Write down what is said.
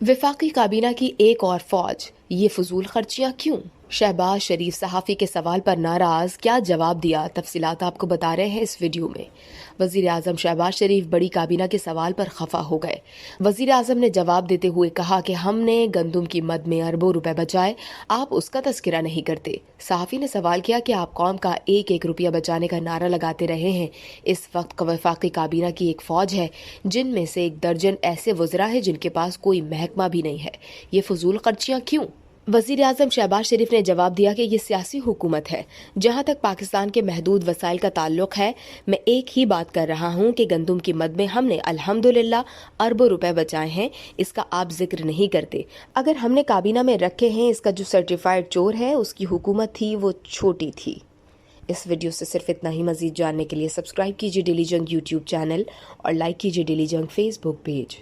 वफाकी काबीना की एक और फौज, ये फजूल खर्चियां क्यों? शहबाज शरीफ सहाफ़ी के सवाल पर नाराज, क्या जवाब दिया? तफसीलात आपको बता रहे हैं इस वीडियो में। वज़ीर आज़म शहबाज शरीफ बड़ी काबीना के सवाल पर खफा हो गए। वज़ीर आज़म ने जवाब देते हुए कहा कि हमने गंदम की मद में अरबों रुपए बचाए, आप उसका तस्करा नहीं करते। सहाफ़ी ने सवाल किया कि आप कौम का एक एक रुपया बचाने का नारा लगाते रहे हैं। इस वक्त वफाकी काबीना की एक फौज है, जिनमें से एक दर्जन ऐसे वज़रा है जिनके पास कोई महकमा भी नहीं है। ये फजूल खर्चियां क्यों? वज़ीर आज़म शहबाज शरीफ ने जवाब दिया कि ये सियासी हुकूमत है। जहाँ तक पाकिस्तान के महदूद वसाइल का ताल्लुक है, मैं एक ही बात कर रहा हूँ कि गंदम की मद में हमने अल्हम्दुलिल्लाह अरबों रुपए बचाए हैं, इसका आप जिक्र नहीं करते। अगर हमने काबीना में रखे हैं, इसका जो सर्टिफाइड चोर है उसकी हुकूमत थी, वो छोटी थी। इस वीडियो से सिर्फ इतना ही। मज़ीद जानने के लिए सब्सक्राइब कीजिए डेली जंग यूट्यूब चैनल और लाइक कीजिए डेली जंग फेसबुक पेज।